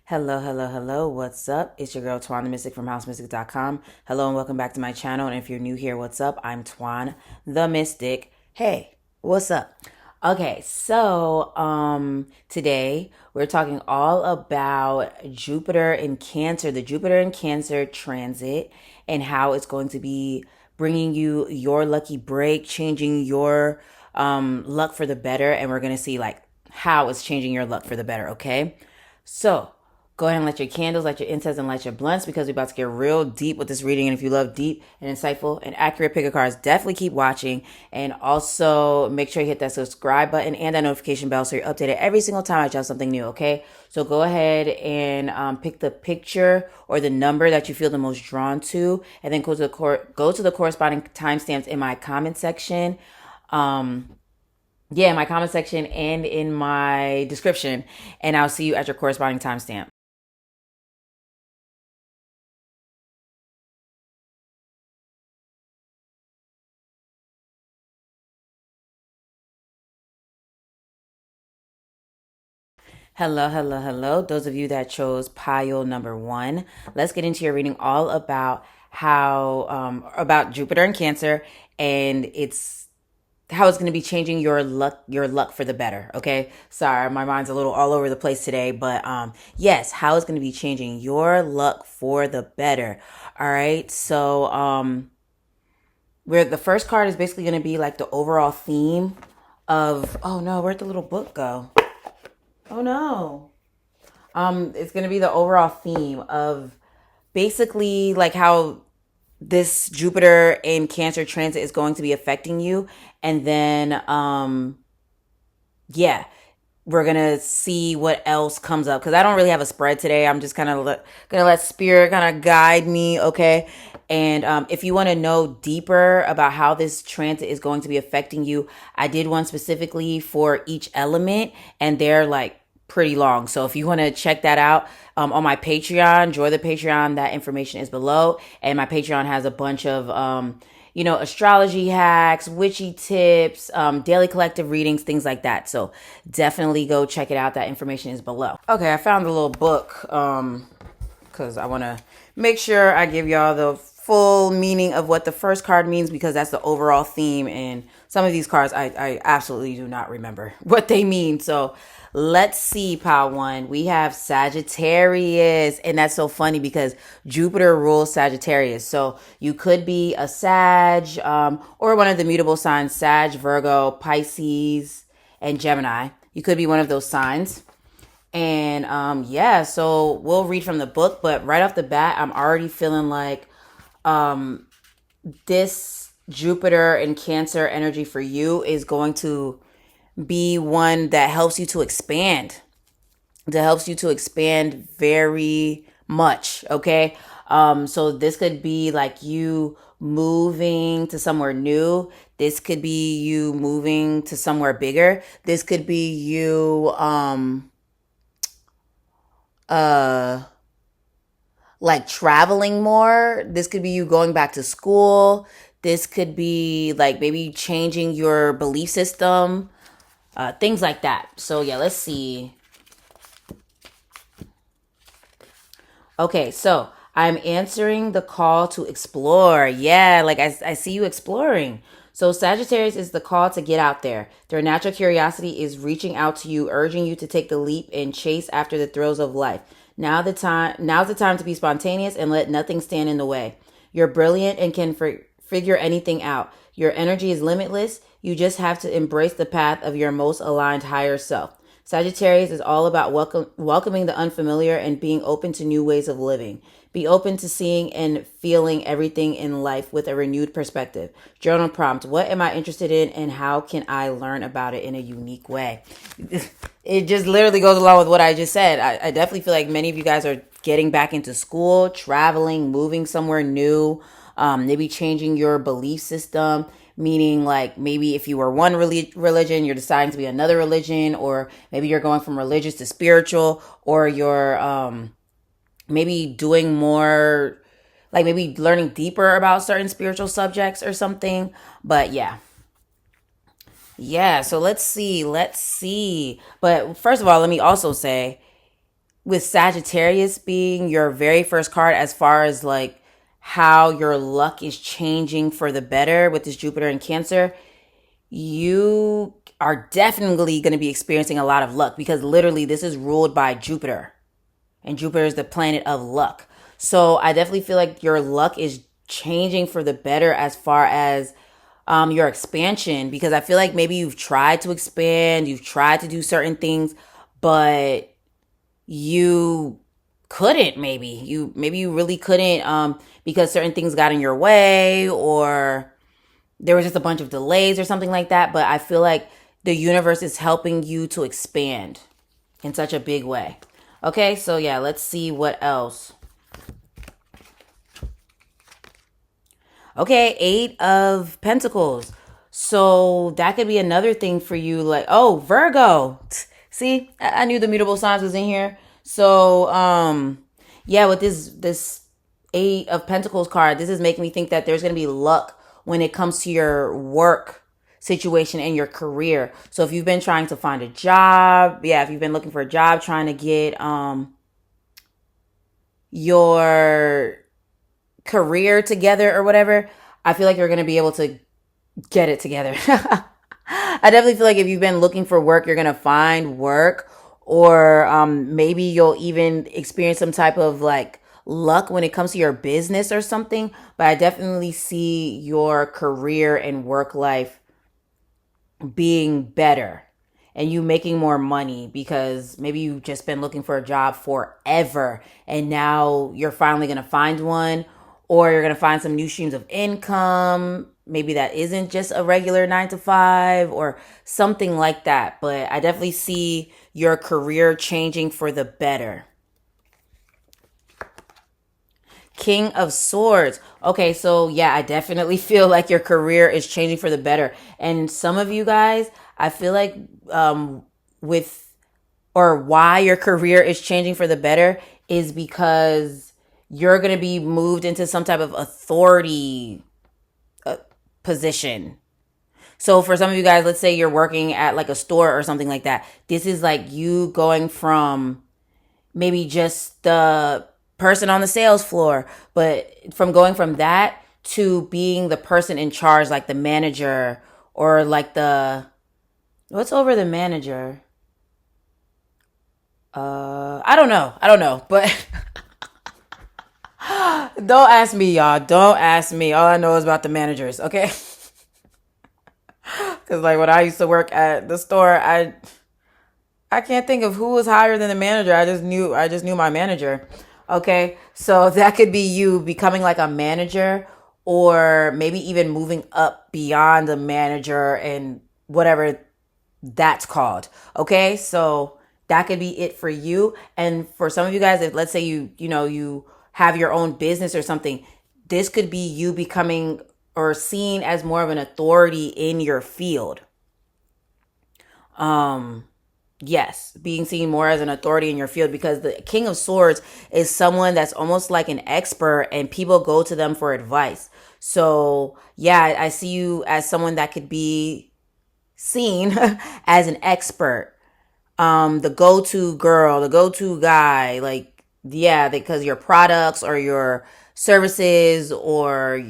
Hello, hello, hello. What's up? It's your girl Twan the Mystic from housemystic.com. Hello and welcome back to my channel. And if you're new here, what's up? I'm Twan the Mystic. Hey, what's up? Okay, today we're talking all about Jupiter in Cancer, the Jupiter in Cancer transit, and how it's going to be bringing you your lucky break, changing your luck for the better, and we're going to see like how it's changing your luck for the better, okay? So, go ahead and light your candles, light your incense, and light your blunts because we're about to get real deep with this reading. And if you love deep and insightful and accurate pick of cards, definitely keep watching. And also make sure you hit that subscribe button and that notification bell so you're updated every single time I drop something new, okay? So go ahead and pick the picture or the number that you feel the most drawn to, and then go to the corresponding timestamps in my comment section. In my comment section and in my description, and I'll see you at your corresponding timestamp. Hello, hello, hello. Those of you that chose pile number one, let's get into your reading all about about Jupiter and Cancer, and it's how it's going to be changing your luck for the better. Okay, sorry, my mind's a little all over the place today, but yes, how it's going to be changing your luck for the better. All right, where the first card is basically going to be like the overall theme of, oh no, where'd the little book go? Oh no. It's gonna be the overall theme of basically like how this Jupiter in Cancer transit is going to be affecting you. And then yeah, we're gonna see what else comes up because I don't really have a spread today. I'm just kind of gonna let spirit kind of guide me, okay? And if you want to know deeper about how this transit is going to be affecting you, I did one specifically for each element, and they're like pretty long. So if you want to check that out on my Patreon, join the Patreon. That information is below, and my Patreon has a bunch of astrology hacks, witchy tips, daily collective readings, things like that. So definitely go check it out. That information is below. Okay, I found the little book because I want to make sure I give y'all the full meaning of what the first card means because that's the overall theme. And some of these cards, I absolutely do not remember what they mean. So let's see, pile one. We have Sagittarius. And that's so funny because Jupiter rules Sagittarius. So you could be a Sag or one of the mutable signs, Sag, Virgo, Pisces, and Gemini. You could be one of those signs. And so we'll read from the book, but right off the bat, I'm already feeling like this Jupiter and Cancer energy for you is going to be one that helps you to expand, very much, okay? So this could be like you moving to somewhere new. This could be you moving to somewhere bigger. This could be you uh like traveling more. This could be you going back to school. This could be like maybe changing your belief system, things like that. So yeah, let's see. Okay, so I'm answering the call to explore. Yeah, like I see you exploring. So Sagittarius is the call to get out there. Their natural curiosity is reaching out to you, urging you to take the leap and chase after the thrills of life. Now's the time to be spontaneous and let nothing stand in the way. You're brilliant and can figure anything out. Your energy is limitless. You just have to embrace the path of your most aligned higher self. Sagittarius is all about welcoming the unfamiliar and being open to new ways of living. Be open to seeing and feeling everything in life with a renewed perspective. Journal prompt: what am I interested in and how can I learn about it in a unique way? It just literally goes along with what I just said. I definitely feel like many of you guys are getting back into school, traveling, moving somewhere new, maybe changing your belief system, meaning like maybe if you were one religion, you're deciding to be another religion, or maybe you're going from religious to spiritual, or you're maybe doing more, like maybe learning deeper about certain spiritual subjects or something. But yeah, so let's see. But first of all, let me also say with Sagittarius being your very first card, as far as like how your luck is changing for the better with this Jupiter and Cancer, you are definitely going to be experiencing a lot of luck, because literally this is ruled by Jupiter, and Jupiter is the planet of luck. So I definitely feel like your luck is changing for the better as far as your expansion, because I feel like maybe you've tried to expand, you've tried to do certain things, but you couldn't. Maybe you really couldn't, because certain things got in your way, or there was just a bunch of delays or something like that. But I feel like the universe is helping you to expand in such a big way. Okay, so yeah, let's see what else. Okay, Eight of Pentacles. So that could be another thing for you. Like, oh, Virgo. See, I knew the mutable signs was in here. So, yeah, with this Eight of Pentacles card, this is making me think that there's gonna be luck when it comes to your work situation and your career. So if you've been trying to find a job, yeah, if you've been looking for a job, trying to get your career together or whatever, I feel like you're going to be able to get it together. I definitely feel like if you've been looking for work, you're going to find work, or maybe you'll even experience some type of like luck when it comes to your business or something. But I definitely see your career and work life being better, and you making more money, because maybe you've just been looking for a job forever and now you're finally going to find one, or you're going to find some new streams of income, maybe that isn't just a regular 9 to 5 or something like that. But I definitely see your career changing for the better. King of Swords. Okay, so yeah, I definitely feel like your career is changing for the better. And some of you guys, I feel like with or why your career is changing for the better is because you're going to be moved into some type of authority position. So for some of you guys, let's say you're working at like a store or something like that. This is like you going from maybe just the person on the sales floor, but from going from that to being the person in charge, like the manager, or like the what's over the manager? I don't know, but don't ask me, y'all. Don't ask me. All I know is about the managers, okay? Because like when I used to work at the store, I can't think of who was higher than the manager. I just knew my manager. Okay. So that could be you becoming like a manager, or maybe even moving up beyond the manager and whatever that's called. Okay? So that could be it for you. And for some of you guys, if let's say you have your own business or something, this could be you becoming or seen as more of an authority in your field. Yes, being seen more as an authority in your field, because the King of Swords is someone that's almost like an expert and people go to them for advice. So, yeah, I see you as someone that could be seen as an expert, the go-to girl, the go-to guy, like, yeah, because your products or your services or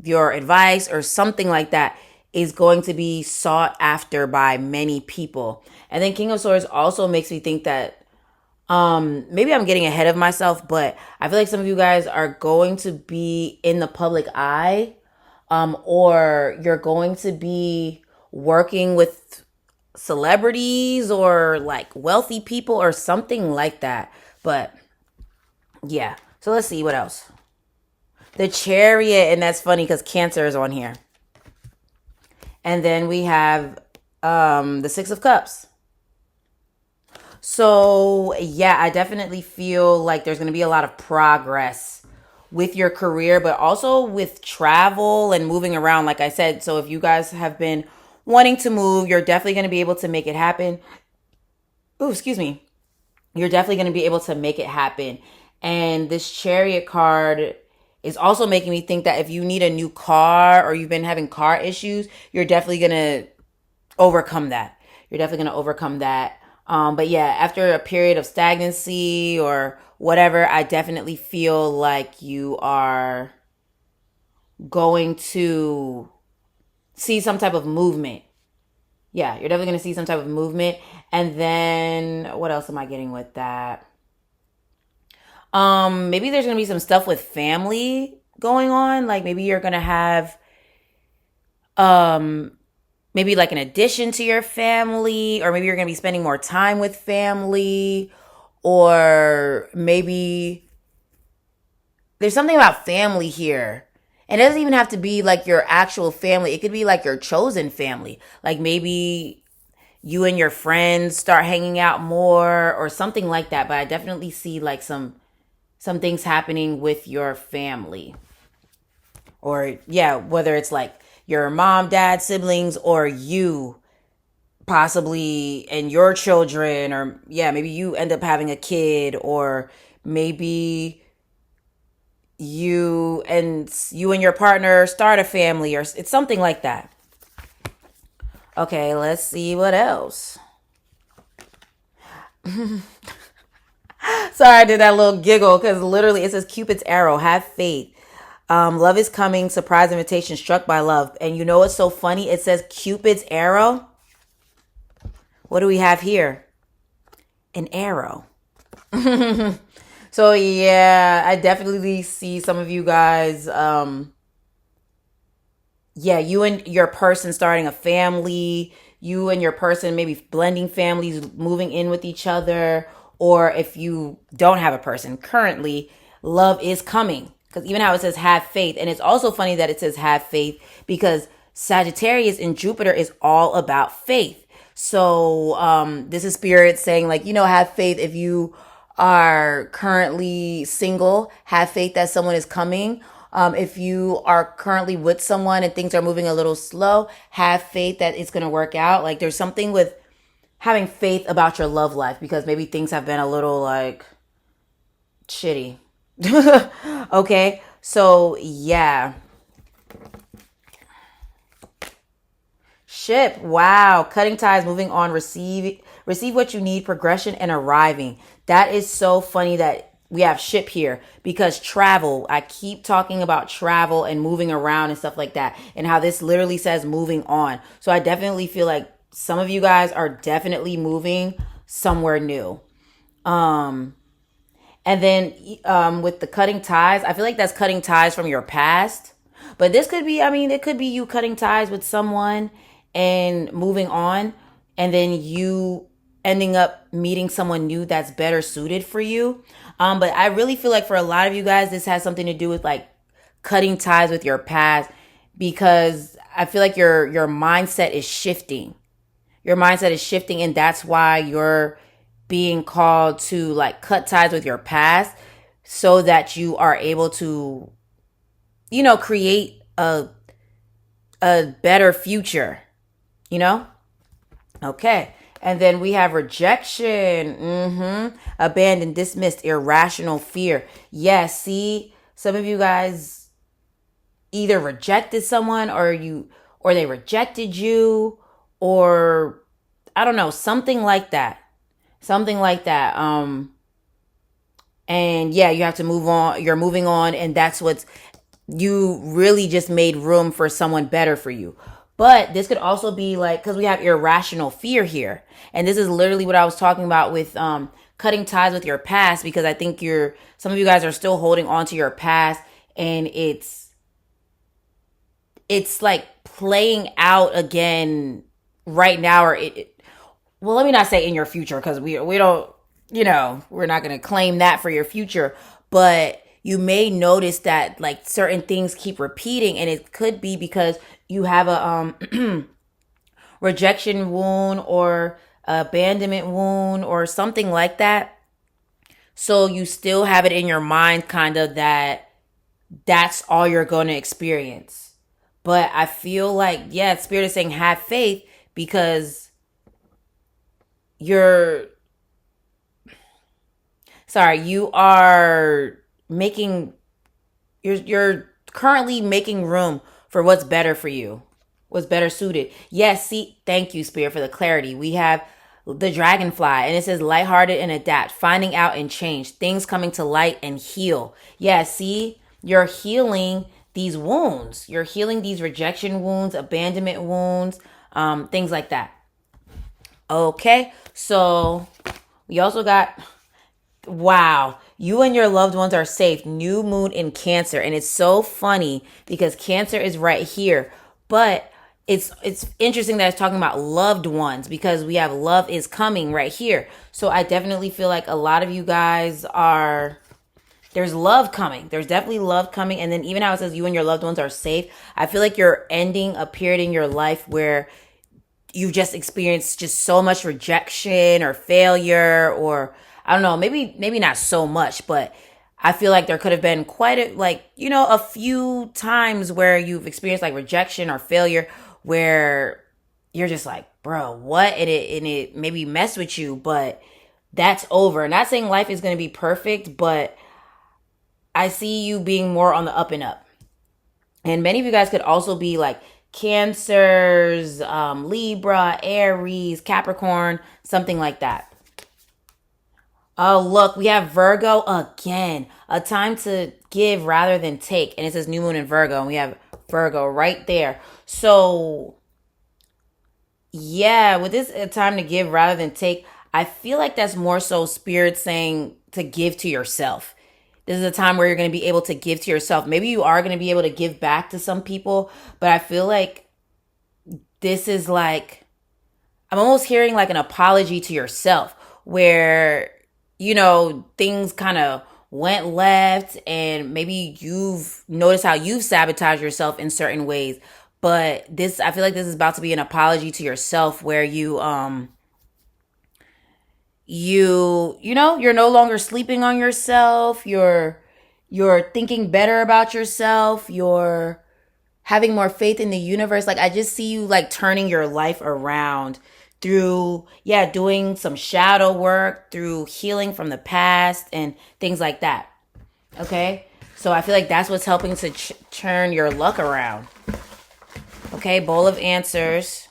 your advice or something like that is going to be sought after by many people. And then King of Swords also makes me think that maybe I'm getting ahead of myself, but I feel like some of you guys are going to be in the public eye, or you're going to be working with celebrities or like wealthy people or something like that. But yeah, so let's see what else. The Chariot, and that's funny because Cancer is on here. And then we have the Six of Cups. So, yeah, I definitely feel like there's going to be a lot of progress with your career, but also with travel and moving around, like I said. So, if you guys have been wanting to move, you're definitely going to be able to make it happen. Oh, excuse me. You're definitely going to be able to make it happen. And this Chariot card is also making me think that if you need a new car or you've been having car issues, you're definitely going to overcome that. You're definitely going to overcome that. But yeah, after a period of stagnancy or whatever, I definitely feel like you are going to see some type of movement. Yeah, you're definitely going to see some type of movement. And then what else am I getting with that? Maybe there's going to be some stuff with family going on. Like maybe you're going to have um maybe like an addition to your family, or maybe you're going to be spending more time with family, or maybe there's something about family here. And it doesn't even have to be like your actual family. It could be like your chosen family. Like maybe you and your friends start hanging out more or something like that. But I definitely see like some things happening with your family. Or yeah, whether it's like your mom, dad, siblings, or you possibly and your children, or yeah, maybe you end up having a kid, or maybe you and your partner start a family, or it's something like that. Okay, let's see what else. Sorry, I did that little giggle because literally it says Cupid's arrow. Have faith. Love is coming. Surprise invitation. Struck by love. And you know what's so funny? It says Cupid's arrow. What do we have here? An arrow. So yeah, I definitely see some of you guys. Yeah, you and your person starting a family, you and your person maybe blending families, moving in with each other, or if you don't have a person currently, love is coming. Because even how it says have faith, and it's also funny that it says have faith because Sagittarius in Jupiter is all about faith. So this is spirit saying like, have faith if you are currently single, have faith that someone is coming. If you are currently with someone and things are moving a little slow, have faith that it's going to work out. Like there's something with having faith about your love life because maybe things have been a little like shitty. Okay. So yeah. Ship. Wow. Cutting ties, moving on, receive what you need, progression and arriving. That is so funny that we have ship here because travel. I keep talking about travel and moving around and stuff like that and how this literally says moving on. So I definitely feel like some of you guys are definitely moving somewhere new. Um and then with the cutting ties, I feel like that's cutting ties from your past. But this could be, I mean, it could be you cutting ties with someone and moving on, and then you ending up meeting someone new that's better suited for you. But I really feel like for a lot of you guys, this has something to do with like cutting ties with your past because I feel like your mindset is shifting. Your mindset is shifting, and that's why you're being called to like cut ties with your past so that you are able to create a better future, you know? Okay. And then we have rejection, abandoned, dismissed, irrational fear. Yes, see, some of you guys either rejected someone or they rejected you, or I don't know, something like that. Something like that. And yeah, you have to move on. You're moving on, and that's what's you really just made room for someone better for you. But this could also be like because we have irrational fear here, and this is literally what I was talking about with cutting ties with your past because I think some of you guys are still holding on to your past, and it's like playing out again right now, or well, let me not say in your future because we don't, we're not going to claim that for your future, but you may notice that like certain things keep repeating, and it could be because you have a rejection wound or abandonment wound or something like that. So you still have it in your mind kind of that that's all you're going to experience. But I feel like, yeah, Spirit is saying have faith because you're sorry, you are making you're currently making room for what's better for you, what's better suited. Yes, see, thank you, Spirit, for the clarity. We have the dragonfly, and it says lighthearted and adapt, finding out and change, things coming to light and heal. Yeah, see, you're healing these wounds. You're healing these rejection wounds, abandonment wounds, things like that. Okay, so we also got, wow, you and your loved ones are safe. New moon in Cancer, and it's so funny because Cancer is right here, but it's interesting that it's talking about loved ones because we have love is coming right here. So I definitely feel like a lot of you guys are, there's love coming. There's definitely love coming. And then even how it says you and your loved ones are safe, I feel like you're ending a period in your life where you've just experienced just so much rejection or failure, or I don't know, maybe not so much, but I feel like there could have been quite a, like, a few times where you've experienced like rejection or failure where you're just like, bro, what? And it maybe messed with you, but that's over. Not saying life is going to be perfect, but I see you being more on the up and up. And many of you guys could also be like Cancers, Libra, Aries, Capricorn, something like that. Oh, look, we have Virgo again. A time to give rather than take. And it says new moon in Virgo, and we have Virgo right there. So, yeah, with this a time to give rather than take, I feel like that's more so spirit saying to give to yourself. This is a time where you're going to be able to give to yourself. Maybe you are going to be able to give back to some people, but I feel like this is like, I'm almost hearing like an apology to yourself where, things kind of went left and maybe you've noticed how you've sabotaged yourself in certain ways. But I feel like this is about to be an apology to yourself where you're no longer sleeping on yourself. You're thinking better about yourself. You're having more faith in the universe. Like I just see you like turning your life around through, yeah, doing some shadow work, through healing from the past and things like that. Okay? So I feel like that's what's helping to turn your luck around. Okay, bowl of answers.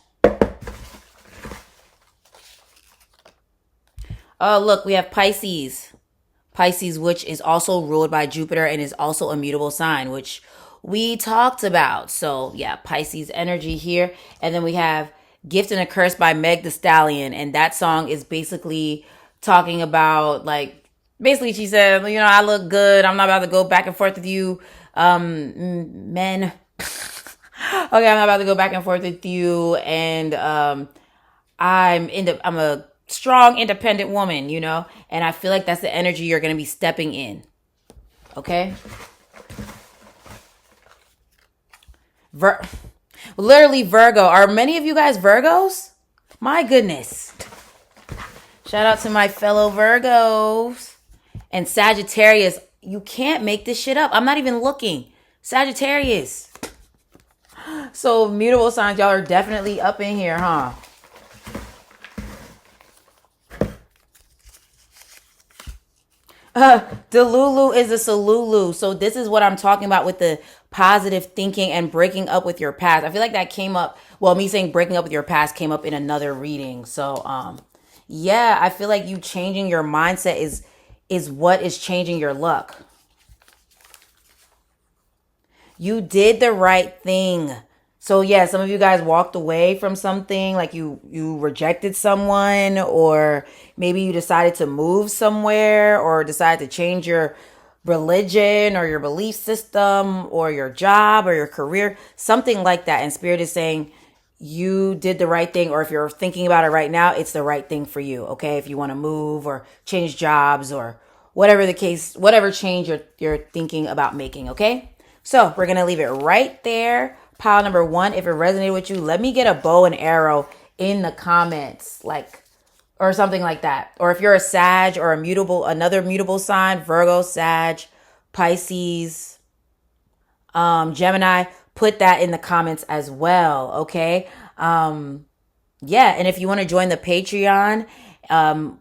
Oh, look, we have Pisces. Pisces, which is also ruled by Jupiter and is also a mutable sign, which we talked about. So, yeah, Pisces energy here. And then we have Gift and a Curse by Meg Thee Stallion. And that song is basically talking about, like, basically she said, I look good. I'm not about to go back and forth with you, men. Okay, I'm not about to go back and forth with you. And I'm a strong, independent woman, and I feel like that's the energy you're going to be stepping in. Okay? Literally Virgo. Are many of you guys Virgos? My goodness. Shout out to my fellow Virgos. And Sagittarius. You can't make this shit up. I'm not even looking. Sagittarius. So mutable signs, y'all are definitely up in here, huh? Delulu is a Salulu. So this is what I'm talking about with the positive thinking and breaking up with your past. I feel like that came up. Well, me saying breaking up with your past came up in another reading. So, yeah, I feel like you changing your mindset is what is changing your luck. You did the right thing. So yeah, some of you guys walked away from something, like you rejected someone, or maybe you decided to move somewhere, or decided to change your religion or your belief system or your job or your career, something like that. And Spirit is saying you did the right thing, or if you're thinking about it right now, it's the right thing for you. Okay, if you want to move or change jobs or whatever the case, whatever change you're thinking about making. Okay, so we're gonna leave it right there. Pile number 1, if it resonated with you, let me get a bow and arrow in the comments, like, or something like that. Or if you're a Sag or another mutable sign, Virgo, Sag, Pisces, Gemini, put that in the comments as well. Okay. Yeah. And if you want to join the Patreon,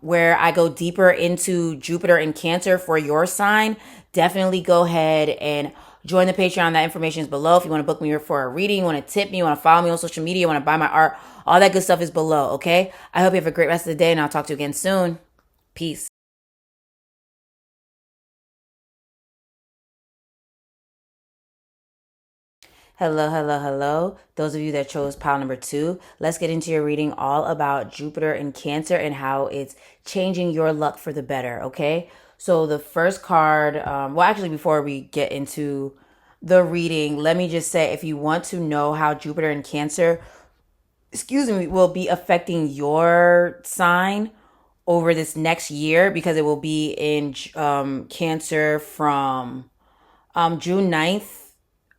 where I go deeper into Jupiter and Cancer for your sign, definitely go ahead and Join the Patreon. That information is below. If you want to book me for a reading, you want to tip me, you want to follow me on social media, you want to buy my art, all that good stuff is below, okay? I hope you have a great rest of the day, and I'll talk to you again soon. Peace. Hello, hello, hello. Those of you that chose pile number 2, let's get into your reading all about Jupiter in Cancer and how it's changing your luck for the better, okay? So the first card, well, actually, before we get into the reading, let me just say if you want to know how Jupiter in Cancer, will be affecting your sign over this next year, because it will be in Cancer from June 9th,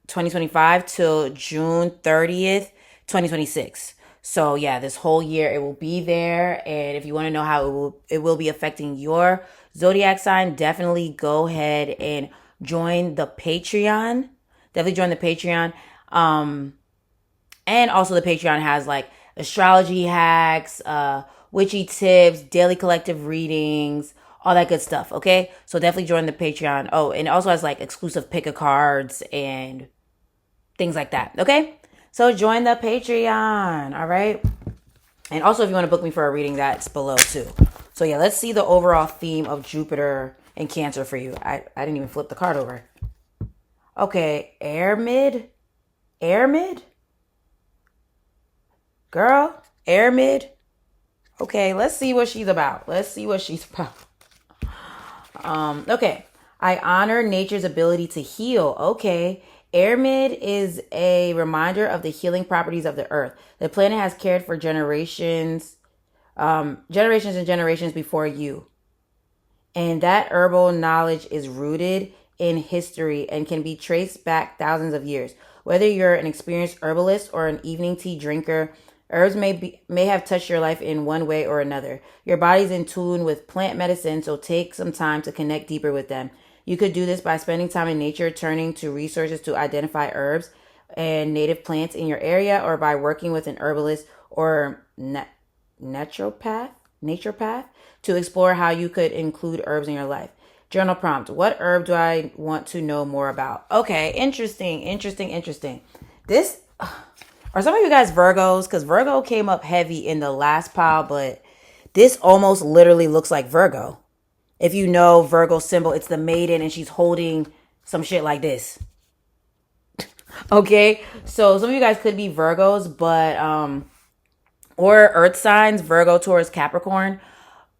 2025 till June 30th, 2026. So yeah, this whole year it will be there. And if you want to know how it will be affecting your zodiac sign, definitely go ahead and join the Patreon. Definitely join the Patreon. And also the Patreon has like astrology hacks, witchy tips, daily collective readings, all that good stuff. Okay, so definitely join the Patreon. Oh, and it also has like exclusive pick a cards and things like that. Okay, so join the Patreon. All right, and also if you want to book me for a reading, that's below too. So yeah, let's see the overall theme of Jupiter and Cancer for you. I didn't even flip the card over. Okay, air mid, girl, air mid. Okay, let's see what she's about. Let's see what she's about. Okay. I honor nature's ability to heal. Okay. Airmid is a reminder of the healing properties of the earth. The planet has cared for generations and generations before you. And that herbal knowledge is rooted in history and can be traced back thousands of years. Whether you're an experienced herbalist or an evening tea drinker, herbs may have touched your life in one way or another. Your body's in tune with plant medicine, so take some time to connect deeper with them. You could do this by spending time in nature, turning to resources to identify herbs and native plants in your area, or by working with an herbalist or naturopath, naturopath to explore how you could include herbs in your life. Journal prompt: what herb do I want to know more about? Okay, interesting, interesting, interesting. This, are some of you guys Virgos? Because Virgo came up heavy in the last pile, but this almost literally looks like Virgo. If you know Virgo symbol, it's the maiden and she's holding some shit like this. Okay, so some of you guys could be Virgos, but or earth signs, Virgo, Taurus, Capricorn.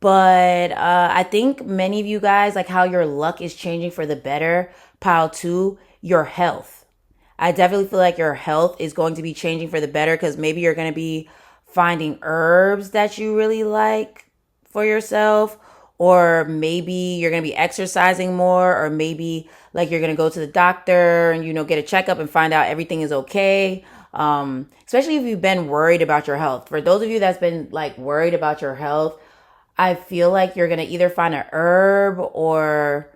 But I think many of you guys, like how your luck is changing for the better. Pile 2, your health. I definitely feel like your health is going to be changing for the better, because maybe you're going to be finding herbs that you really like for yourself, or maybe you're going to be exercising more, or maybe like you're going to go to the doctor and get a checkup and find out everything is okay. Especially if you've been worried about your health. For those of you that's been like worried about your health, I feel like you're going to either find a herb, or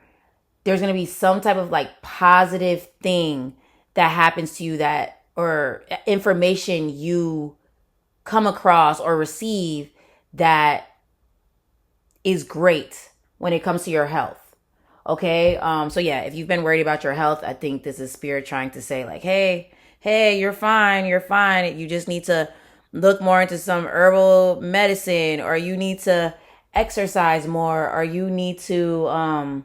there's going to be some type of like positive thing that happens to you, that, or information you come across or receive that is great when it comes to your health. Okay. So yeah, if you've been worried about your health, I think this is spirit trying to say like, hey, you're fine. You're fine. You just need to look more into some herbal medicine, or you need to exercise more, or you need to, I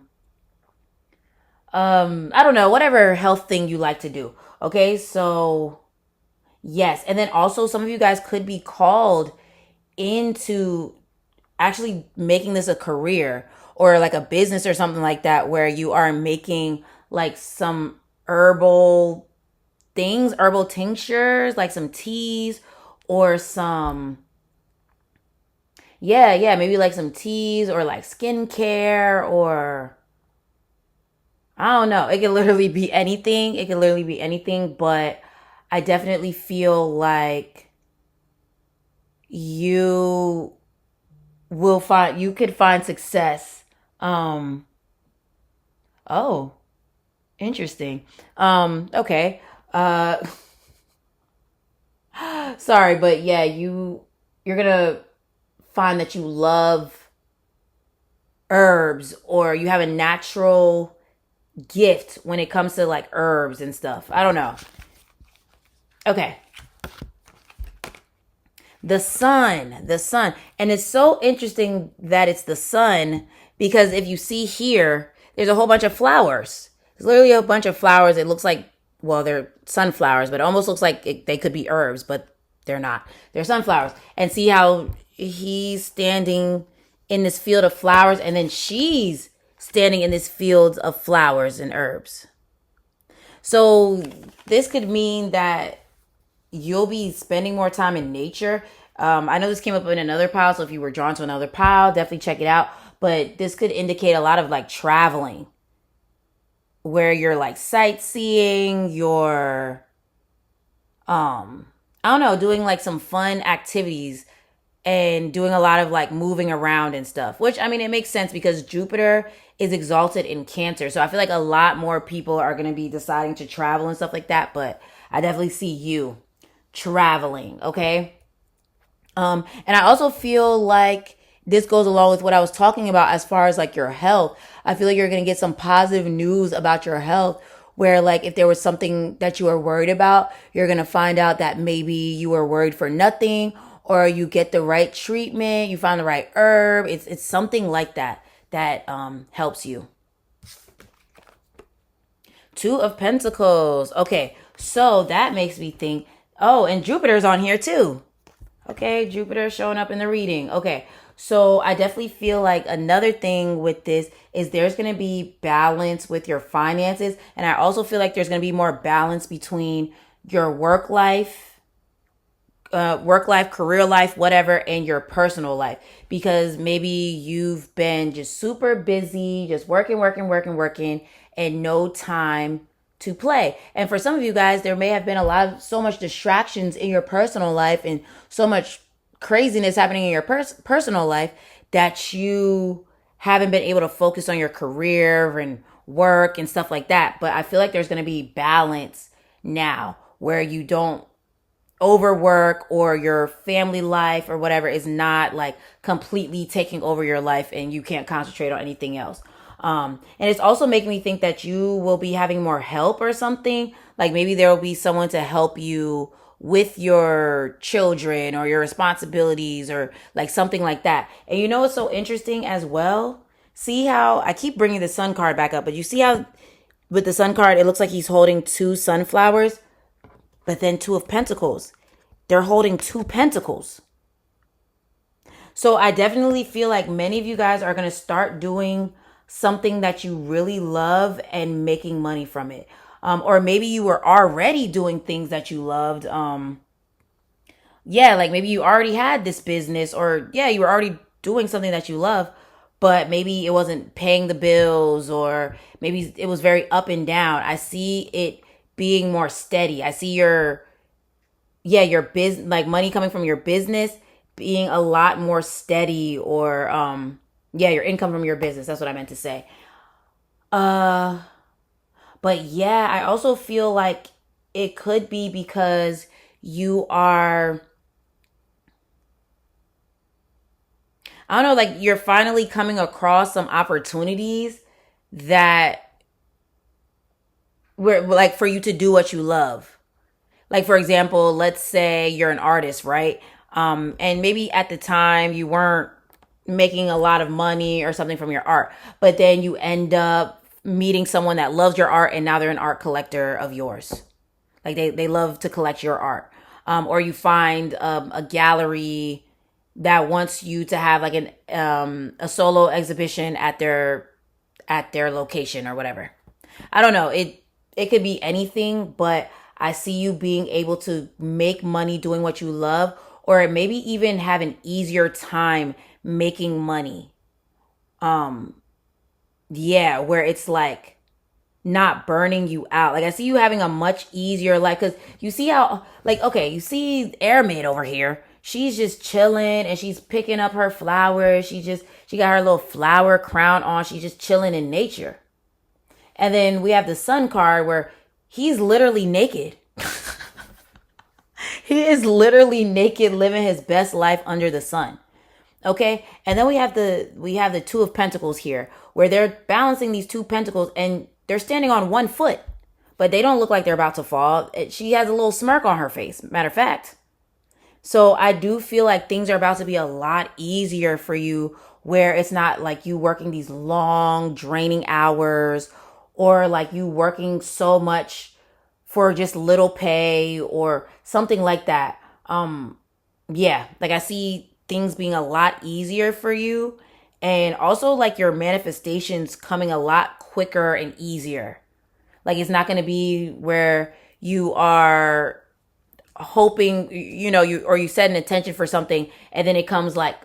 don't know, whatever health thing you like to do. Okay. So yes. And then also some of you guys could be called into actually making this a career, or like a business or something like that, where you are making like some herbal things, herbal tinctures, like some teas, or some, yeah, maybe like some teas, or like skincare, or I don't know. It can literally be anything. It can literally be anything, but I definitely feel like you you could find success. Um oh, interesting. Okay. Uh sorry, but yeah, you're going to find that you love herbs, or you have a natural gift when it comes to like herbs and stuff. I don't know. Okay. The sun. And it's so interesting that it's the sun because if you see here, there's a whole bunch of flowers. There's literally a bunch of flowers. It looks like, well, they're sunflowers, but it almost looks like they could be herbs, but they're not. They're sunflowers. And see how he's standing in this field of flowers, and then she's standing in this field of flowers and herbs. So this could mean that you'll be spending more time in nature. I know this came up in another pile, so if you were drawn to another pile, definitely check it out. But this could indicate a lot of like traveling, where you're like sightseeing, you're I don't know, doing like some fun activities and doing a lot of like moving around and stuff. Which I mean, it makes sense because Jupiter is exalted in Cancer, so I feel like a lot more people are going to be deciding to travel and stuff like that. But I definitely see you traveling, okay? And I also feel like this goes along with what I was talking about as far as like your health. I feel like you're gonna get some positive news about your health where like if there was something that you were worried about, you're gonna find out that maybe you were worried for nothing, or you get the right treatment, you find the right herb. It's something like that that helps you. Two of Pentacles. Okay, so that makes me think, oh, and Jupiter's on here too. Okay, Jupiter showing up in the reading. Okay, so I definitely feel like another thing with this is there's going to be balance with your finances. And I also feel like there's going to be more balance between your work life, career life, whatever, and your personal life. Because maybe you've been just super busy, just working, working, working, working, and no time to play. And for some of you guys, there may have been so much distractions in your personal life and so much craziness happening in your personal life that you haven't been able to focus on your career and work and stuff like that. But I feel like there's going to be balance now where you don't overwork or your family life or whatever is not like completely taking over your life and you can't concentrate on anything else. And it's also making me think that you will be having more help or something. Like maybe there will be someone to help you with your children or your responsibilities or like something like that. And you know what's so interesting as well? See how I keep bringing the sun card back up, but you see how with the sun card, it looks like he's holding two sunflowers, but then two of pentacles. They're holding two pentacles. So I definitely feel like many of you guys are going to start doing something that you really love and making money from it. Or maybe you were already doing things that you loved. Yeah, like maybe you already had this business or yeah, you were already doing something that you love, but maybe it wasn't paying the bills or maybe it was very up and down. I see it being more steady. I see your business, like money coming from your business being a lot more steady or yeah, your income from your business. That's what I meant to say. Uh but yeah, I also feel like it could be because you are, I don't know, like you're finally coming across some opportunities that were like for you to do what you love. Like for example, let's say you're an artist, right? And maybe at the time you weren't making a lot of money or something from your art, but then you end up meeting someone that loves your art and now they're an art collector of yours. Like they love to collect your art. Or you find a gallery that wants you to have like a solo exhibition at their location or whatever. I don't know. It could be anything, but I see you being able to make money doing what you love, or maybe even have an easier time making money. Um, yeah, where it's like not burning you out. Like I see you having a much easier life because you see how, like, okay, you see Airmaid over here. She's just chilling and she's picking up her flowers. She got her little flower crown on. She's just chilling in nature. And then we have the sun card where he's literally naked. He is literally naked, living his best life under the sun. Okay, and then we have the two of pentacles here, where they're balancing these two pentacles, and they're standing on one foot, but they don't look like they're about to fall. She has a little smirk on her face, matter of fact. So I do feel like things are about to be a lot easier for you, where it's not like you working these long, draining hours, or like you working so much for just little pay or something like that. Yeah, like I see things being a lot easier for you, and also like your manifestations coming a lot quicker and easier. Like it's not going to be where you are hoping, you set an intention for something and then it comes like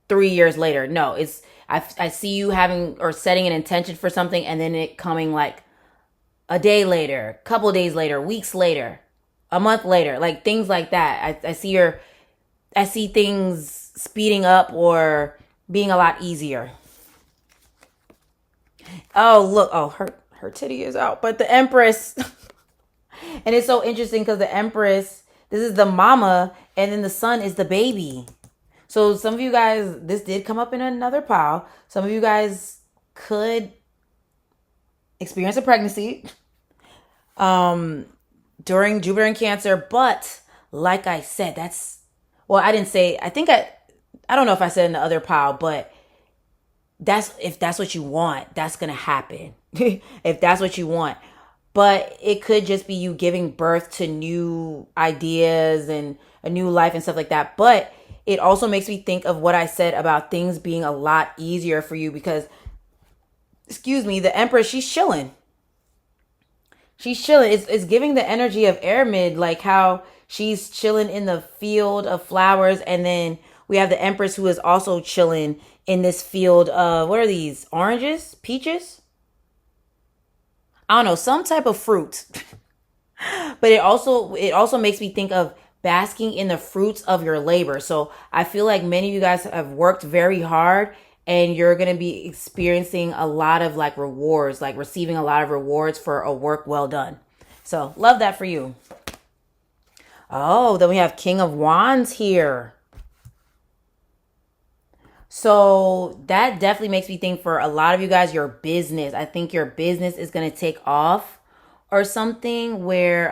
3 years later. No, it's I see you having or setting an intention for something and then it coming like a day later, couple days later, weeks later, a month later, like things like that. I see things speeding up or being a lot easier. Oh, look. Oh, her titty is out. But the Empress, and it's so interesting because the Empress, this is the mama, and then the son is the baby. So some of you guys, this did come up in another pile. Some of you guys could experience a pregnancy during Jupiter in Cancer, but like I said, I didn't say, I don't know if I said in the other pile, but if that's what you want, that's gonna happen. If that's what you want. But it could just be you giving birth to new ideas and a new life and stuff like that. But it also makes me think of what I said about things being a lot easier for you because, excuse me, the Empress, she's chilling. She's chilling. It's giving the energy of Airmid, like how she's chilling in the field of flowers. And then we have the Empress who is also chilling in this field of, what are these? Oranges? Peaches? I don't know, some type of fruit. But it also makes me think of basking in the fruits of your labor. So I feel like many of you guys have worked very hard and you're going to be experiencing a lot of like rewards, like receiving a lot of rewards for a work well done. So love that for you. Oh, then we have King of Wands here. So that definitely makes me think for a lot of you guys, your business. I think your business is going to take off or something where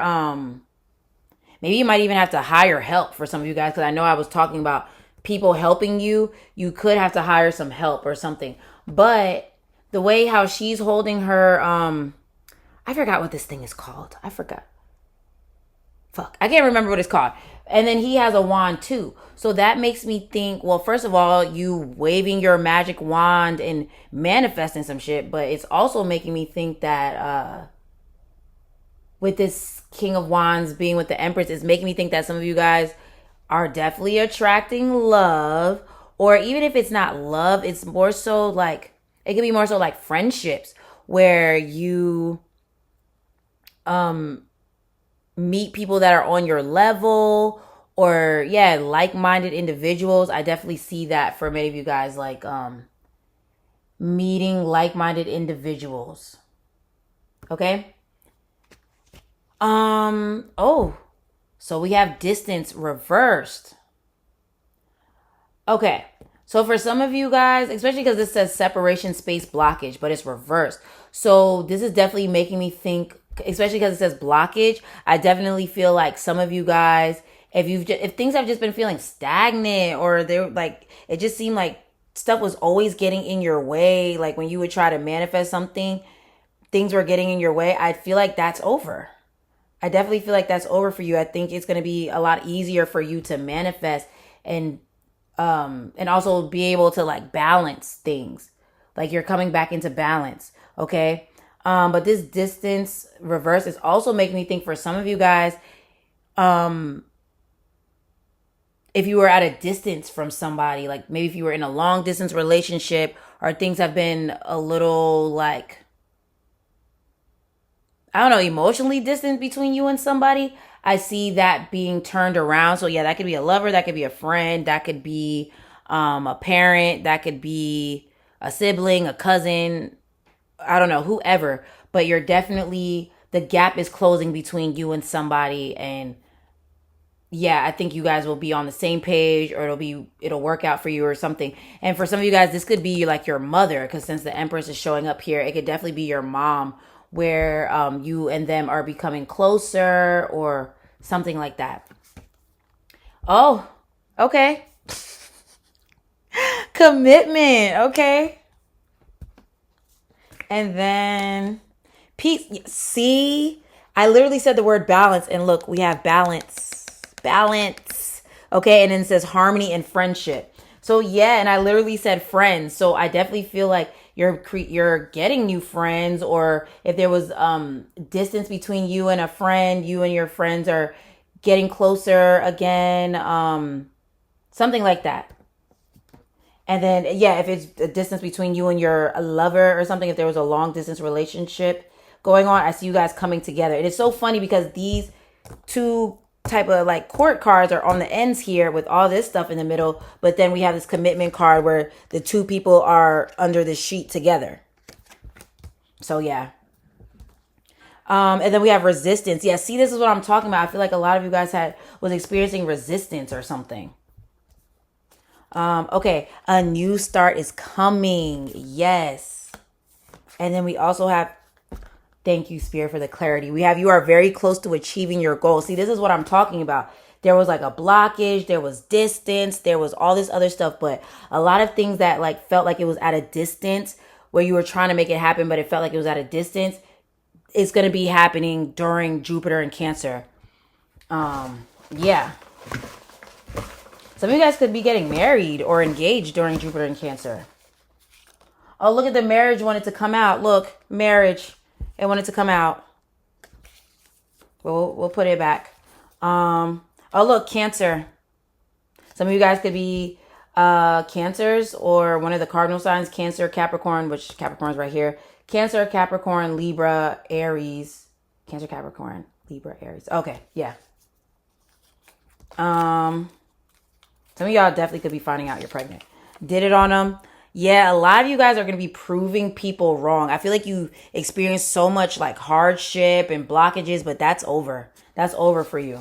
maybe you might even have to hire help for some of you guys, because I know I was talking about people helping you. You could have to hire some help or something. But the way how she's holding her, I forgot what this thing is called. I forgot. Fuck, I can't remember what it's called. And then he has a wand too. So that makes me think, well, first of all, you waving your magic wand and manifesting some shit, but it's also making me think that with this King of Wands being with the Empress, it's making me think that some of you guys are definitely attracting love. Or even if it's not love, it's more so like, it could be more so like friendships where you meet people that are on your level, or yeah, like-minded individuals. I definitely see that for many of you guys, like meeting like-minded individuals. Okay. Oh, so we have distance reversed. Okay. So for some of you guys, especially because this says separation space blockage, but it's reversed. So this is definitely making me think, especially because it says blockage, I definitely feel like some of you guys, if things have just been feeling stagnant, or they're like, it just seemed like stuff was always getting in your way, like when you would try to manifest something, things were getting in your way. I feel like that's over. I definitely feel like that's over for you. I think it's going to be a lot easier for you to manifest and also be able to like balance things. Like you're coming back into balance. Okay. But this distance reverse is also making me think for some of you guys, if you were at a distance from somebody, like maybe if you were in a long distance relationship, or things have been a little like, I don't know, emotionally distant between you and somebody, I see that being turned around. So yeah, that could be a lover, that could be a friend, that could be a parent, that could be a sibling, a cousin, I don't know, whoever. But you're definitely, the gap is closing between you and somebody, and yeah, I think you guys will be on the same page, or it'll work out for you or something. And for some of you guys, this could be like your mother, because since the Empress is showing up here, it could definitely be your mom, where you and them are becoming closer or something like that. Oh, okay. Commitment. Okay. And then peace. See, I literally said the word balance, and look, we have balance. Balance. Okay. And then it says harmony and friendship. So yeah, and I literally said friends. So I definitely feel like you're getting new friends, or if there was distance between you and a friend, you and your friends are getting closer again. Something like that. And then, yeah, if it's a distance between you and your lover or something, if there was a long distance relationship going on, I see you guys coming together. It is so funny because these two type of like court cards are on the ends here with all this stuff in the middle. But then we have this commitment card where the two people are under the sheet together. So, yeah. And then we have resistance. Yeah, see, this is what I'm talking about. I feel like a lot of you guys was experiencing resistance or something. Okay, a new start is coming. Yes. And then we also have, thank you, Spirit, for the clarity. We have, you are very close to achieving your goal. See, this is what I'm talking about. There was like a blockage, there was distance, there was all this other stuff, but a lot of things that like felt like it was at a distance where you were trying to make it happen, but it felt like it was at a distance. It's going to be happening during Jupiter and Cancer. Yeah. Some of you guys could be getting married or engaged during Jupiter and Cancer. Oh, look at the marriage wanted to come out. Look, marriage. It wanted to come out. We'll put it back. Oh, look, Cancer. Some of you guys could be Cancers or one of the cardinal signs, Cancer, Capricorn, which Capricorn's right here. Cancer, Capricorn, Libra, Aries. Cancer, Capricorn, Libra, Aries. Okay, yeah. Some of y'all definitely could be finding out you're pregnant. Did it on them. Yeah, a lot of you guys are going to be proving people wrong. I feel like you experienced so much like hardship and blockages, but that's over. That's over for you.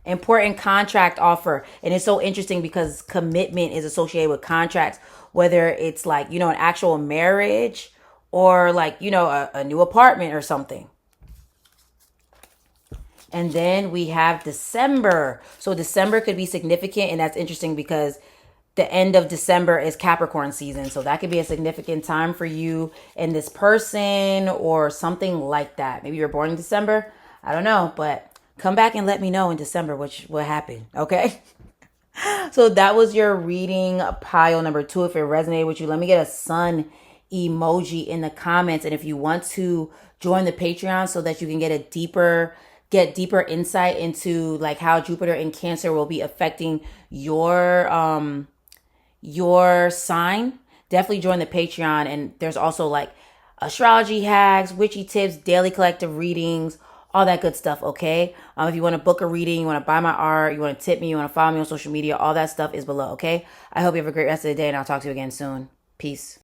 Important contract offer. And it's so interesting because commitment is associated with contracts, whether it's like, an actual marriage or like, a new apartment or something. And then we have December. So December could be significant, and that's interesting because the end of December is Capricorn season. So that could be a significant time for you and this person or something like that. Maybe you're born in December. I don't know, but come back and let me know in December what happened, okay? So that was your reading pile number 2. If it resonated with you, let me get a sun emoji in the comments. And if you want to join the Patreon so that you can get deeper insight into like how Jupiter in Cancer will be affecting your sign, definitely join the Patreon. And there's also like astrology hacks, witchy tips, daily collective readings, all that good stuff. Okay. If you want to book a reading, you want to buy my art, you want to tip me, you want to follow me on social media, all that stuff is below. Okay. I hope you have a great rest of the day, and I'll talk to you again soon. Peace.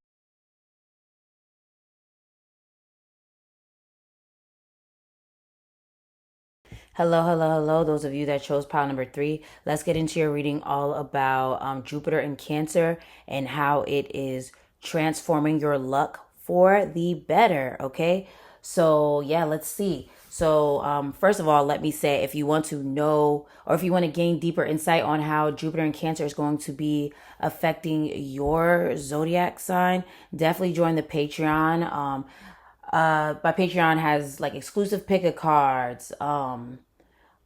Hello, hello, hello. Those of you that chose pile number 3, let's get into your reading all about Jupiter in Cancer and how it is transforming your luck for the better. Okay. So, yeah, let's see. So, first of all, let me say, if you want to know or if you want to gain deeper insight on how Jupiter in Cancer is going to be affecting your zodiac sign, definitely join the Patreon. My Patreon has like exclusive pick a cards,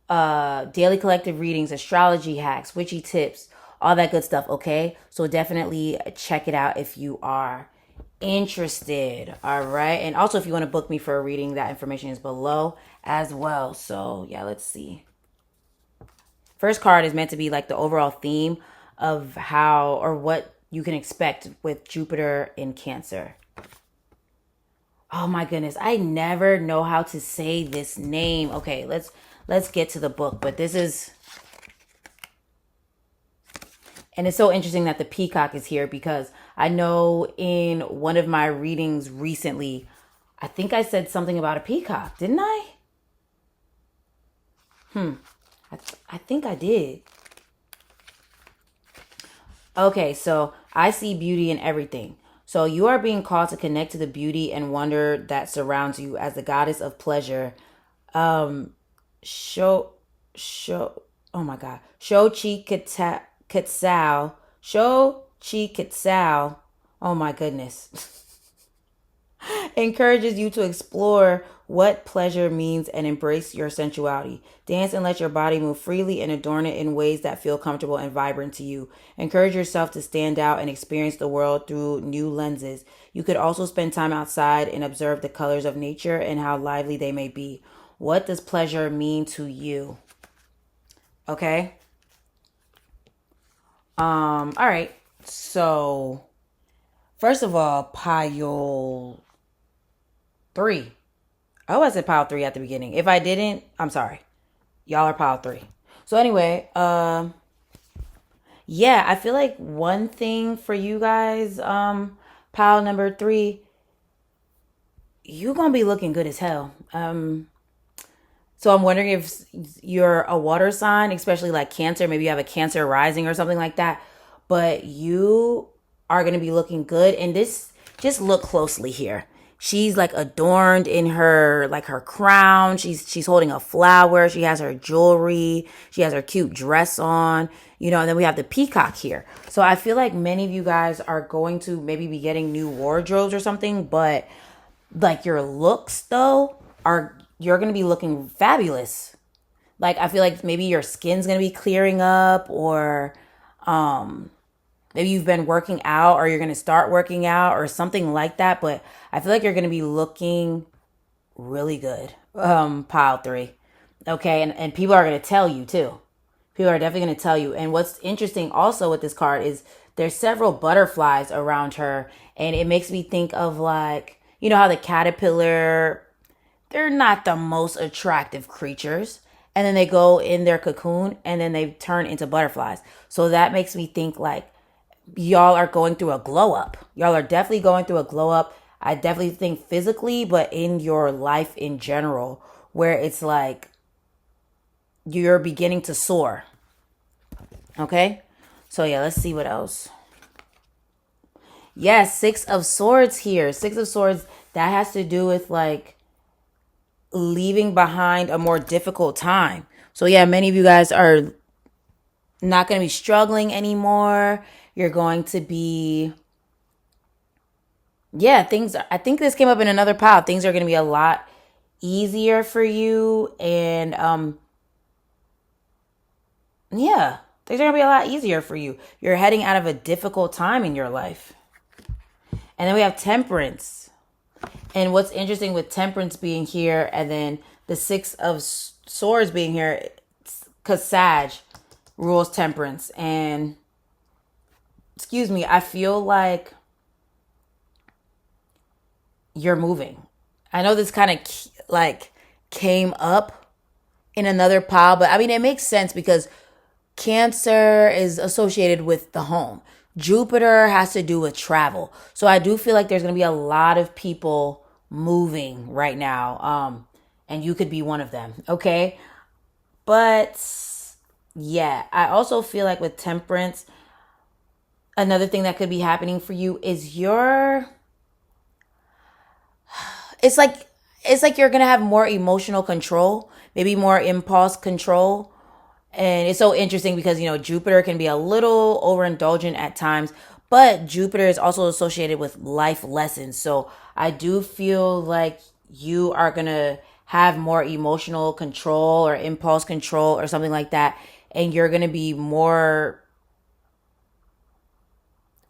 daily collective readings, astrology hacks, witchy tips, all that good stuff. Okay, so definitely check it out if you are interested. All right, and also if you want to book me for a reading, that information is below as well. So yeah, let's see. First card is meant to be like the overall theme of how or what you can expect with Jupiter in Cancer. Oh my goodness, I never know how to say this name. Okay, let's get to the book, but this is, and it's so interesting that the peacock is here because I know in one of my readings recently, I think I said something about a peacock, didn't I? I think I did. Okay, so I see beauty in everything. So you are being called to connect to the beauty and wonder that surrounds you as the goddess of pleasure. Show, show, oh my God. Kitsao. Show Chi Kitsao. Oh my goodness. Encourages you to explore what pleasure means and embrace your sensuality. Dance and let your body move freely and adorn it in ways that feel comfortable and vibrant to you. Encourage yourself to stand out and experience the world through new lenses. You could also spend time outside and observe the colors of nature and how lively they may be. What does pleasure mean to you? Okay. All right. So, first of all, pile 3. Oh, I said pile 3 at the beginning. If I didn't, I'm sorry. Y'all are pile 3. So anyway, yeah, I feel like one thing for you guys, pile number 3, you gonna be looking good as hell. So I'm wondering if you're a water sign, especially like Cancer, maybe you have a Cancer rising or something like that, but you are going to be looking good. And this, just look closely here. She's like adorned in her like her crown. She's holding a flower. She has her jewelry. She has her cute dress on. And then we have the peacock here. So I feel like many of you guys are going to maybe be getting new wardrobes or something, but like your looks though are you're gonna be looking fabulous. Like I feel like maybe your skin's gonna be clearing up, or maybe you've been working out, or you're gonna start working out, or something like that. But I feel like you're gonna be looking really good. Pile 3. Okay, and people are gonna tell you too. People are definitely gonna tell you. And what's interesting also with this card is there's several butterflies around her, and it makes me think of like how the caterpillar, they're not the most attractive creatures. And then they go in their cocoon and then they turn into butterflies. So that makes me think like y'all are going through a glow up. Y'all are definitely going through a glow up. I definitely think physically, but in your life in general, where it's like you're beginning to soar. Okay? So yeah, let's see what else. Yes, 6 of Swords here. 6 of Swords, that has to do with like leaving behind a more difficult time. So yeah, many of you guys are not going to be struggling anymore. You're going to be, yeah, I think this came up in another pile. Things are going to be a lot easier for you. And yeah, things are going to be a lot easier for you. You're heading out of a difficult time in your life. And then we have Temperance. And what's interesting with Temperance being here and then the 6 of Swords being here, because Sag rules Temperance. And excuse me, I feel like you're moving. I know this kind of like came up in another pile, but I mean, it makes sense because Cancer is associated with the home. Jupiter has to do with travel. So I do feel like there's going to be a lot of people moving right now. And you could be one of them. Okay. But yeah, I also feel like with Temperance, another thing that could be happening for you is it's like you're going to have more emotional control, maybe more impulse control. And it's so interesting because, Jupiter can be a little overindulgent at times, but Jupiter is also associated with life lessons. So I do feel like you are going to have more emotional control or impulse control or something like that. And you're going to be more,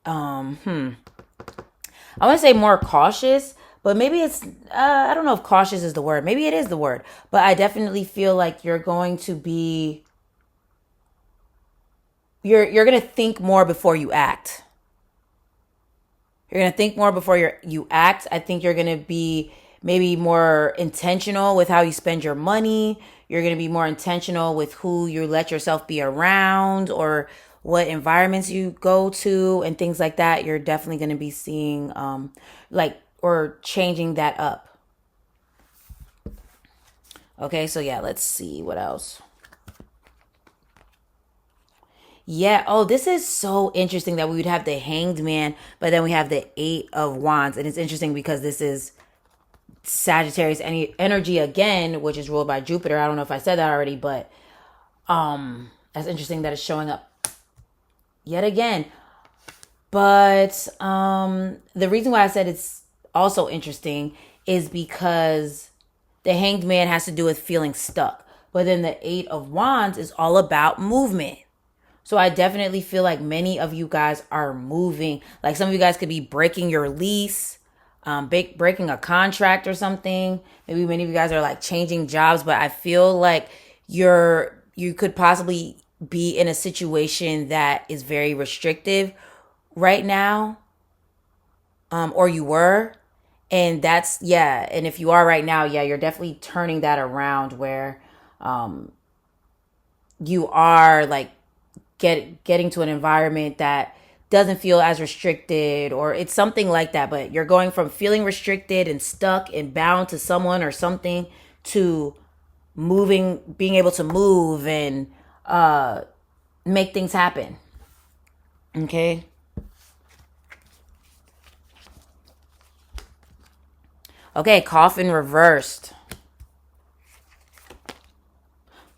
I want to say more cautious, but maybe it's, I don't know if cautious is the word. Maybe it is the word, but I definitely feel like you're going to be, you're going to think more before you act. You're going to think more before you act. I think you're going to be maybe more intentional with how you spend your money. You're going to be more intentional with who you let yourself be around or what environments you go to and things like that. You're definitely going to be seeing like or changing that up. Okay, so yeah, let's see what else. Yeah. Oh, this is so interesting that we would have the Hanged Man, but then we have the Eight of Wands. And it's interesting because this is Sagittarius energy again, which is ruled by Jupiter. I don't know if I said that already, but that's interesting that it's showing up yet again. But the reason why I said it's also interesting is because the Hanged Man has to do with feeling stuck. But then the Eight of Wands is all about movement. So I definitely feel like many of you guys are moving. Like some of you guys could be breaking your lease, breaking a contract or something. Maybe many of you guys are like changing jobs, but I feel like you could possibly be in a situation that is very restrictive right now, or you were. And that's, yeah. And if you are right now, yeah, you're definitely turning that around where you are like getting to an environment that doesn't feel as restricted, or it's something like that. But you're going from feeling restricted and stuck and bound to someone or something to moving, being able to move and make things happen. Okay. Okay, coffin reversed.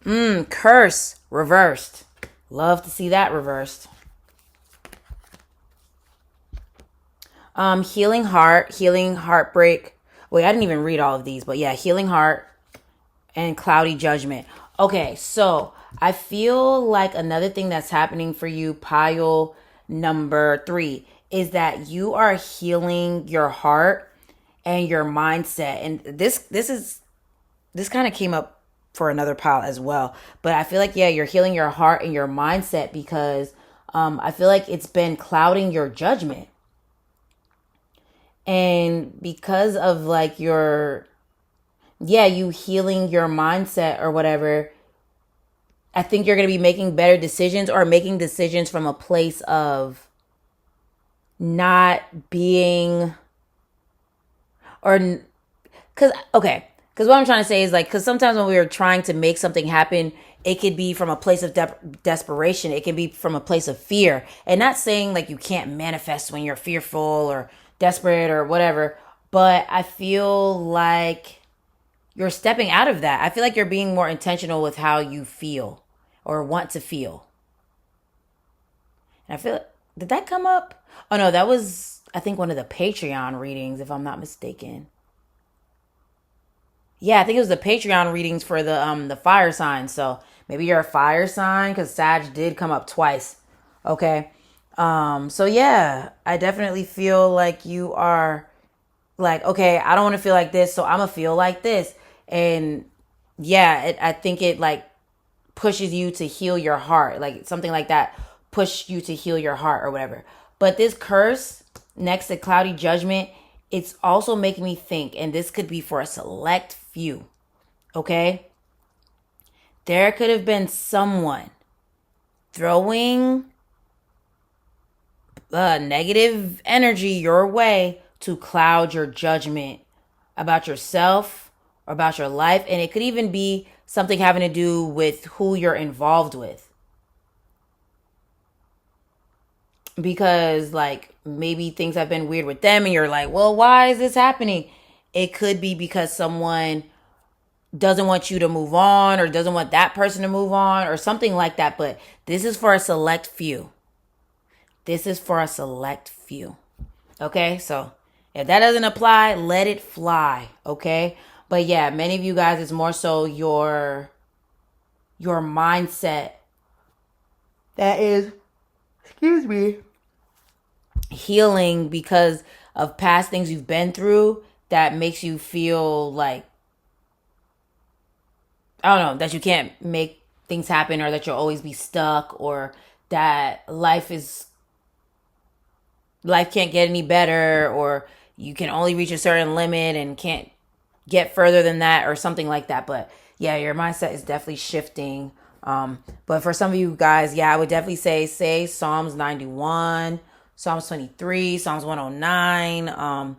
Curse reversed. Love to see that reversed. Healing heart, healing heartbreak. Wait, I didn't even read all of these, but yeah, healing heart and cloudy judgment. Okay, so I feel like another thing that's happening for you, pile number 3, is that you are healing your heart and your mindset. And this kind of came up for another pile as well. But I feel like, yeah, you're healing your heart and your mindset because I feel like it's been clouding your judgment. And because of like you healing your mindset or whatever, I think you're going to be making better decisions, or making decisions from a place of not being, or because okay, because what I'm trying to say is like, because sometimes when we are trying to make something happen, it could be from a place of desperation, it can be from a place of fear. And not saying like you can't manifest when you're fearful or desperate or whatever, but I feel like you're stepping out of that. I feel like you're being more intentional with how you feel or want to feel. And I feel, did that come up? Oh no, that was, I think, one of the Patreon readings, if I'm not mistaken. Yeah, I think it was the Patreon readings for the fire sign. So maybe you're a fire sign because Sag did come up twice. Okay. So yeah, I definitely feel like you are like, okay, I don't want to feel like this, so I'm gonna feel like this. And yeah, I think it like pushes you to heal your heart, like something like that, push you to heal your heart or whatever. But this curse next to cloudy judgment, it's also making me think, and this could be for a select few, okay? There could have been someone throwing negative energy your way to cloud your judgment about yourself or about your life. And it could even be something having to do with who you're involved with. Because, like, maybe things have been weird with them and you're like, well, why is this happening? It could be because someone doesn't want you to move on or doesn't want that person to move on or something like that. But this is for a select few. This is for a select few. Okay, so if that doesn't apply, let it fly. Okay, but yeah, many of you guys, it's more so your mindset that is, excuse me, healing because of past things you've been through that makes you feel like, I don't know, that you can't make things happen, or that you'll always be stuck, or that life can't get any better, or you can only reach a certain limit and can't get further than that, or something like that. But yeah, your mindset is definitely shifting. But for some of you guys, yeah, I would definitely say Psalms 91, Psalms 23, Psalms 109.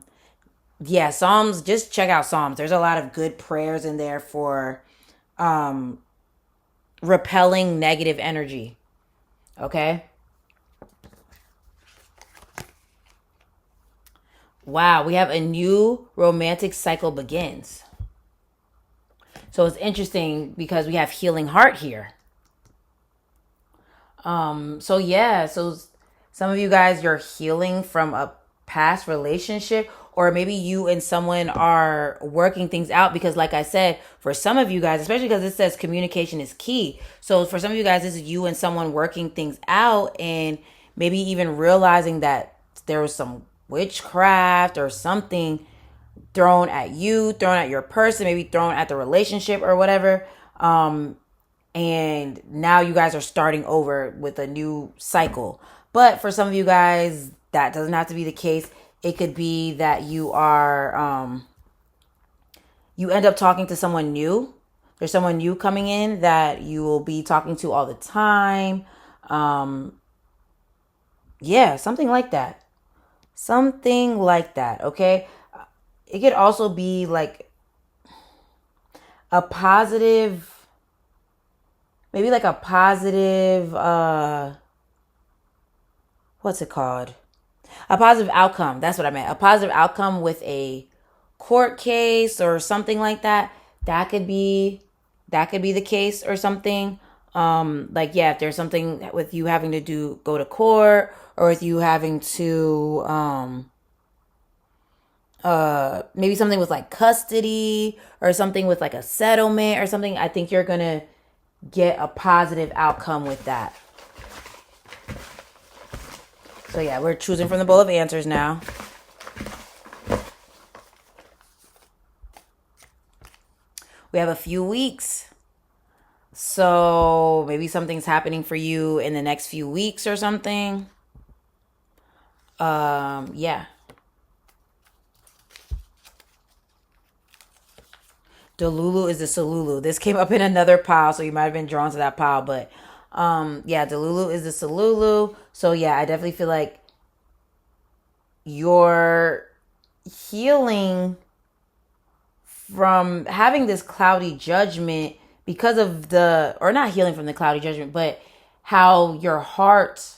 Yeah, Psalms, just check out Psalms. There's a lot of good prayers in there for repelling negative energy. Okay. Wow, we have a new romantic cycle begins. So it's interesting because we have healing heart here. So yeah, so some of you guys, you're healing from a past relationship, or maybe you and someone are working things out because, like I said, for some of you guys, especially because it says communication is key. So for some of you guys, this is you and someone working things out, and maybe even realizing that there was some witchcraft or something thrown at you, thrown at your person, maybe thrown at the relationship or whatever. And now you guys are starting over with a new cycle. But for some of you guys, that doesn't have to be the case. It could be that you end up talking to someone new. There's someone new coming in that you will be talking to all the time. Um, yeah, something like that. Something like that, okay? It could also be like a positive, maybe like a positive, what's it called? A positive outcome. That's what I meant. A positive outcome with a court case or something like that. That could be that could be the case or something. Like yeah, if there's something with you having to do go to court or with you having to maybe something with like custody or something with like a settlement or something, I think you're going to get a positive outcome with that. So yeah, we're choosing from the bowl of answers now. We have a few weeks. So maybe something's happening for you in the next few weeks or something. Yeah. Delulu is the Salulu. This came up in another pile, so you might have been drawn to that pile. But yeah, Delulu is the Salulu. So yeah, I definitely feel like you're healing from having this cloudy judgment because of the, or not healing from the cloudy judgment, but how your heart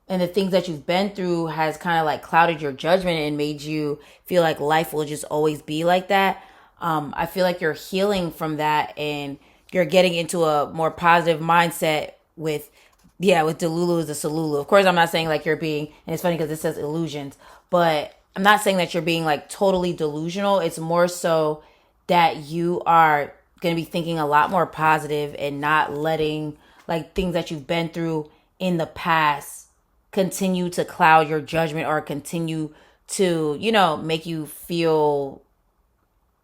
and the things that you've been through has kind of like clouded your judgment and made you feel like life will just always be like that. I feel like you're healing from that and you're getting into a more positive mindset with, yeah, with Delulu is a Salulu. Of course, I'm not saying like you're being, and it's funny because it says illusions, but I'm not saying that you're being like totally delusional. It's more so that you are going to be thinking a lot more positive and not letting like things that you've been through in the past continue to cloud your judgment or continue to, make you feel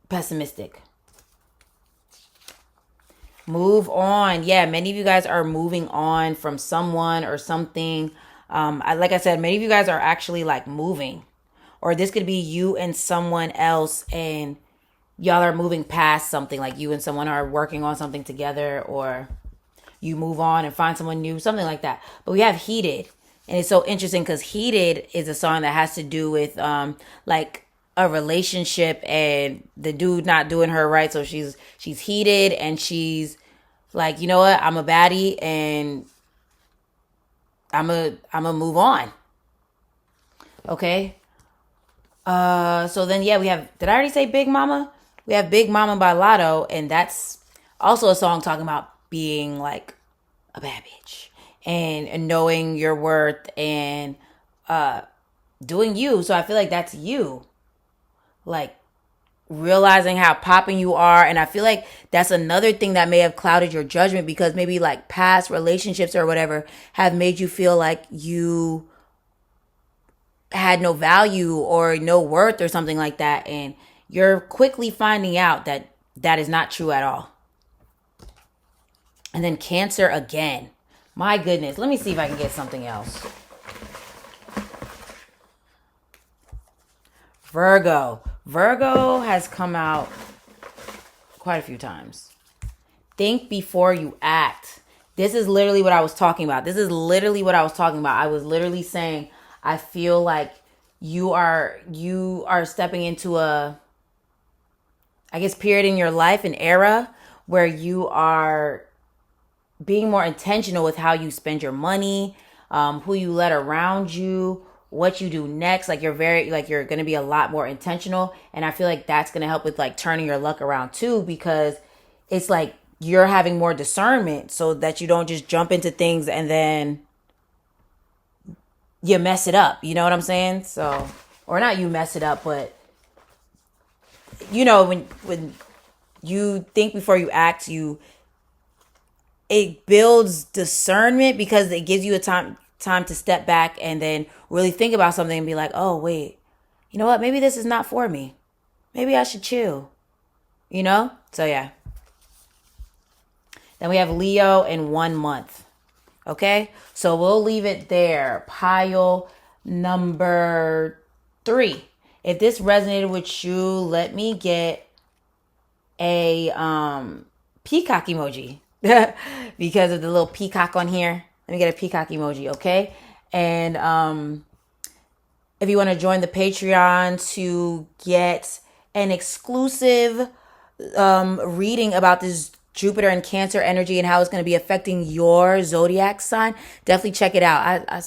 pessimistic. Move on. Yeah, many of you guys are moving on from someone or something. Like I said, many of you guys are actually like moving, or this could be you and someone else, and y'all are moving past something. Like you and someone are working on something together, or you move on and find someone new, something like that. But we have Heated, and it's so interesting because Heated is a song that has to do with like a relationship and the dude not doing her right. So she's heated and she's like, you know what, I'm a baddie and I'm a move on. Okay. So then yeah, we have, did I already say Big Mama? We have Big Mama by Lotto, and that's also a song talking about being like a bad bitch and knowing your worth and doing you. So I feel like that's you. Like realizing how popping you are, and I feel like that's another thing that may have clouded your judgment because maybe like past relationships or whatever have made you feel like you had no value or no worth or something like that, and you're quickly finding out that that is not true at all. And then Cancer again. My goodness, let me see if I can get something else. Virgo. Virgo has come out quite a few times. Think before you act. This is literally what I was talking about. I was literally saying I feel like you are stepping into a, I guess, period in your life, an era where you are being more intentional with how you spend your money, who you let around you, what you do next. Like you're going to be a lot more intentional. And I feel like that's going to help with like turning your luck around too, because it's like you're having more discernment so that you don't just jump into things and then you mess it up. You know what I'm saying? So, or not you mess it up, but when you think before you act, it builds discernment because it gives you a time to step back and then really think about something and be like, oh wait, you know what? Maybe this is not for me. Maybe I should chill. You know? So yeah. Then we have Leo in 1 month. Okay? So we'll leave it there. Pile number 3. If this resonated with you, let me get a peacock emoji because of the little peacock on here. Let me get a peacock emoji, okay? And if you want to join the Patreon to get an exclusive reading about this Jupiter and Cancer energy and how it's going to be affecting your zodiac sign, definitely check it out. I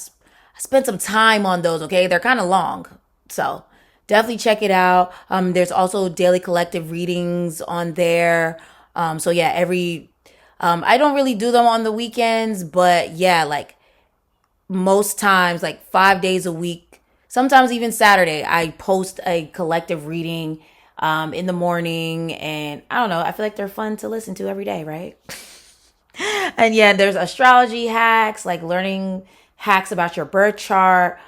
spent some time on those, okay? They're kind of long. So definitely check it out. There's also daily collective readings on there. So yeah, I don't really do them on the weekends, but yeah, like most times, like 5 days a week, sometimes even Saturday, I post a collective reading in the morning. And I don't know, I feel like they're fun to listen to every day, right? And yeah, there's astrology hacks, like learning hacks about your birth chart,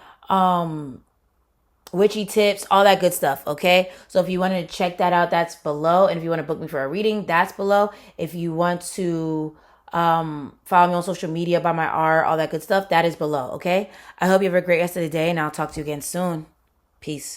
witchy tips, all that good stuff. Okay. So if you want to check that out, that's below. And if you want to book me for a reading, that's below. If you want to follow me on social media, buy my art, all that good stuff, that is below. Okay. I hope you have a great rest of the day and I'll talk to you again soon. Peace.